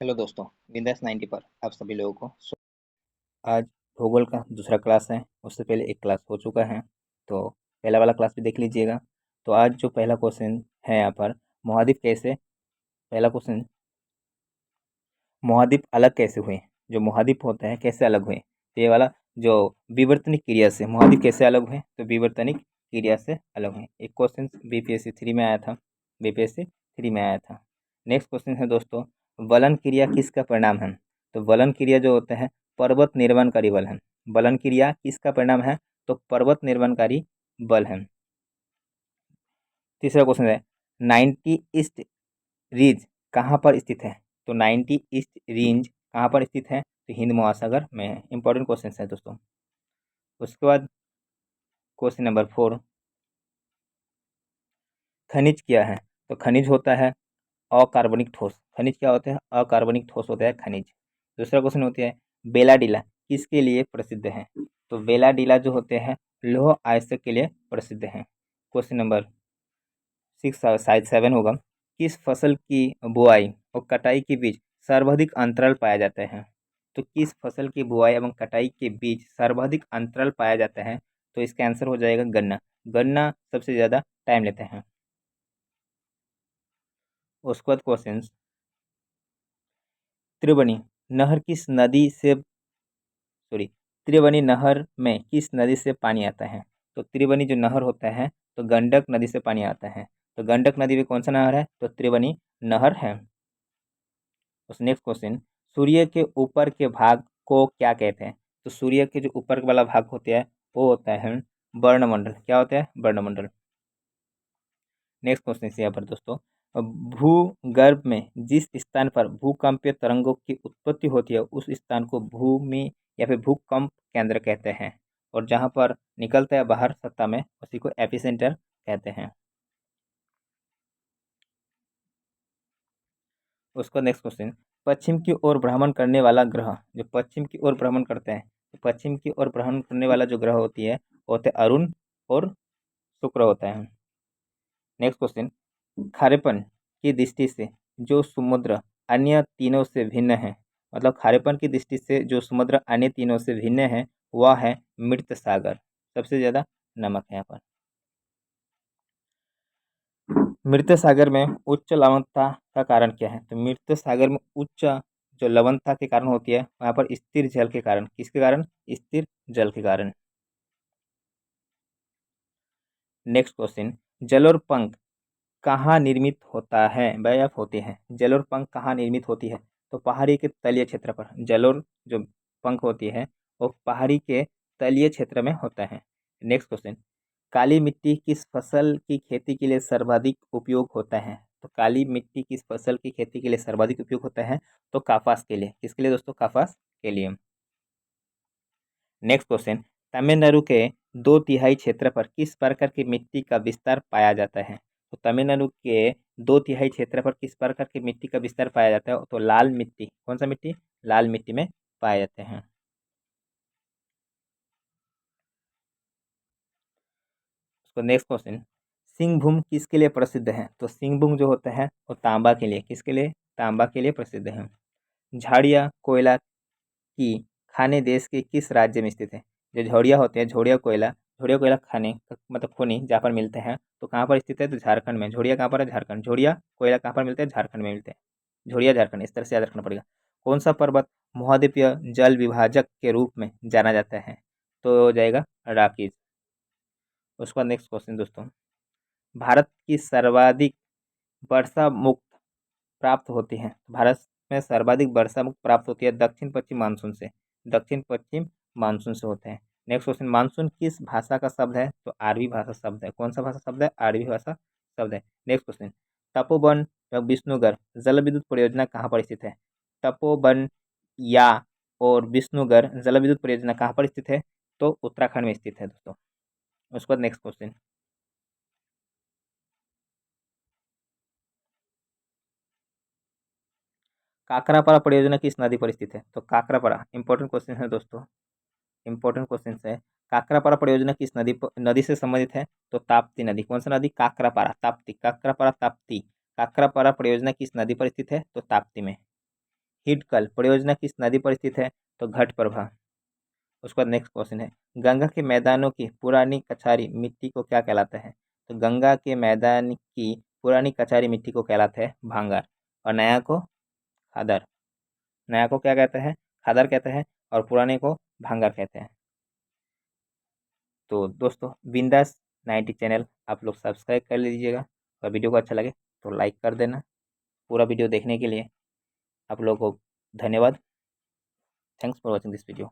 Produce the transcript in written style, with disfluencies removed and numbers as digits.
Hello दोस्तों। बिंदास 90 पर आप सभी लोगों को आज भूगोल का दूसरा क्लास है। उससे पहले एक क्लास हो चुका है, तो पहला वाला क्लास भी देख लीजिएगा। तो आज जो पहला क्वेश्चन है यहाँ पर, महाद्वीप कैसे, पहला क्वेश्चन, महाद्वीप अलग कैसे हुए, जो महाद्वीप होते हैं कैसे अलग हुए। तो ये वाला जो विवर्तनिक क्रिया से महाद्वीप कैसे अलग हुए, तो विवर्तनिक क्रिया से अलग हुए। एक क्वेश्चन बीपीएससी 3 में आया था, बीपीएससी 3 में आया था। नेक्स्ट क्वेश्चन है दोस्तों, वलन क्रिया किसका परिणाम है। तो वलन क्रिया जो होते हैं पर्वत निर्माणकारी बल है। वलन क्रिया किसका परिणाम है, तो पर्वत निर्माणकारी बल है। तीसरा क्वेश्चन है, 90 ईस्ट रिज कहाँ पर स्थित है। तो 90 ईस्ट रेंज कहाँ पर स्थित है, तो हिंद महासागर में है। इंपॉर्टेंट क्वेश्चन है दोस्तों। उसके बाद क्वेश्चन नंबर 4, खनिज क्या है। तो खनिज होता है अकार्बनिक ठोस। खनिज क्या होते हैं, अकार्बनिक ठोस होता है खनिज। दूसरा क्वेश्चन होती है, बेलाडीला किसके लिए प्रसिद्ध है। तो बेलाडीला जो होते हैं लौह अयस्क के लिए प्रसिद्ध हैं। क्वेश्चन नंबर 6 शायद 7 होगा, किस फसल की बुआई और कटाई के बीच सर्वाधिक अंतराल पाया जाता है। तो किस फसल की बुआई एवं कटाई के बीच सर्वाधिक अंतराल पाया जाता है, तो इसका आंसर हो जाएगा गन्ना। गन्ना सबसे ज़्यादा टाइम लेते हैं। उसके बाद क्वेश्चन, त्रिवेणी नहर किस नदी से, सॉरी, त्रिवेणी नहर में किस नदी से पानी आता है। तो त्रिवेणी जो नहर होता है तो गंडक नदी से पानी आता है। तो गंडक नदी में कौन सा नहर है, तो त्रिवेणी नहर है। उस नेक्स्ट क्वेश्चन, सूर्य के ऊपर के भाग को क्या कहते हैं। तो सूर्य के जो ऊपर वाला भाग होता है वो होता है वर्णमंडल। क्या होता है, वर्णमंडल। नेक्स्ट क्वेश्चन यहाँ पर दोस्तों, भूगर्भ में जिस स्थान पर भूकंपीय तरंगों की उत्पत्ति होती है उस स्थान को भूमि या फिर भूकंप केंद्र कहते हैं, और जहाँ पर निकलता है बाहर सत्ता में उसी को एपिसेंटर कहते हैं। उसका नेक्स्ट क्वेश्चन, पश्चिम की ओर भ्रमण करने वाला ग्रह, जो पश्चिम की ओर भ्रमण करते हैं, तो पश्चिम की ओर भ्रमण करने वाला जो ग्रह होती है वो होते हैं अरुण और शुक्र होता है। नेक्स्ट क्वेश्चन, खारेपन की दृष्टि से जो समुद्र अन्य तीनों से भिन्न है, मतलब खारेपन की दृष्टि से जो समुद्र अन्य तीनों से भिन्न है वह है मृत सागर। सबसे ज़्यादा नमक है यहाँ पर। मृत सागर में उच्च लवणता का कारण क्या है। तो मृत सागर में उच्च जो लवणता के कारण होती है वहाँ पर स्थिर जल के कारण। किसके कारण, स्थिर जल के कारण। नेक्स्ट क्वेश्चन, जल और पंख कहाँ निर्मित होता है, वह होते हैं। जल और पंख कहाँ निर्मित होती है, तो पहाड़ी के तलीय क्षेत्र पर। जल और जो पंख होती है वो पहाड़ी के तलीय क्षेत्र में होता है। नेक्स्ट क्वेश्चन, काली मिट्टी किस फसल की खेती के लिए सर्वाधिक उपयोग होता है। तो काली मिट्टी किस फसल की खेती के लिए सर्वाधिक उपयोग होता है, तो कपास के लिए। किसके लिए दोस्तों, कपास के लिए। नेक्स्ट क्वेश्चन, तमिलनाडु के 2/3 क्षेत्र पर किस प्रकार की मिट्टी का विस्तार पाया जाता है। तो तमिलनाडु के 2/3 क्षेत्र पर किस प्रकार की मिट्टी का विस्तार पाया जाता है, तो लाल मिट्टी। कौन सा मिट्टी, लाल मिट्टी में पाए जाते हैं। उसको नेक्स्ट क्वेश्चन, सिंहभूम किसके लिए प्रसिद्ध है। तो सिंहभूम जो होता है वो तांबा के लिए। किसके लिए, तांबा के लिए प्रसिद्ध है। झाड़िया कोयला की खाने देश के किस राज्य में स्थित है। जो झोड़िया होते हैं, झोड़िया कोयला खाने मतलब खूनी जहाँ पर मिलते हैं तो कहाँ पर स्थित है, तो झारखंड में। झोड़िया कहाँ पर है, झारखंड। झोड़िया कोयला कहाँ पर मिलते हैं, झारखंड में मिलते हैं। झोड़िया झारखंड, इस तरह से याद रखना पड़ेगा। कौन सा पर्वत महाद्वीपीय जल विभाजक के रूप में जाना जाता है, तो हो जाएगा राकीज। उसके बाद नेक्स्ट क्वेश्चन दोस्तों, भारत की सर्वाधिक वर्षा मुक्त प्राप्त होती है। भारत में सर्वाधिक वर्षा मुक्त प्राप्त होती है दक्षिण पश्चिम मानसून से। दक्षिण पश्चिम मानसून से होते हैं। नेक्स्ट क्वेश्चन, मानसून किस भाषा का शब्द है, तो अरबी भाषा शब्द है। कौन सा भाषा शब्द है, अरबी भाषा शब्द है। नेक्स्ट क्वेश्चन, तपोवन या विष्णुगढ़ जल विद्युत परियोजना कहाँ पर स्थित है। तपोवन या और विष्णुगढ़ जल विद्युत परियोजना कहाँ पर स्थित है, तो उत्तराखंड में स्थित है दोस्तों। उसके बाद नेक्स्ट क्वेश्चन, काकरापारा परियोजना किस नदी पर स्थित है। तो काकरापारा, इंपॉर्टेंट क्वेश्चन है दोस्तों, इंपॉर्टेंट क्वेश्चन है। काकरापारा परियोजना किस नदी से संबंधित है, तो ताप्ती नदी। कौन सा नदी, काकरापारा, ताप्ती, काकरापारा ताप्ती। काकरापारा परियोजना किस नदी पर स्थित है, तो ताप्ती में। हिडकल परियोजना किस नदी पर स्थित है? तो घटप्रभा। उसके बाद नेक्स्ट क्वेश्चन है, गंगा के मैदानों की पुरानी कछारी मिट्टी को क्या कहलाता है? तो गंगा के मैदान की पुरानी कछारी मिट्टी को कहलाता है भांगर, और नया को खादर। नया को क्या कहते हैं? खादर कहते हैं, और पुराने को भांगर कहते हैं। तो दोस्तों, बिंदास 90 चैनल आप लोग सब्सक्राइब कर लीजिएगा, और वीडियो को अच्छा लगे तो लाइक कर देना। पूरा वीडियो देखने के लिए आप लोगों को धन्यवाद। Thanks for watching this video.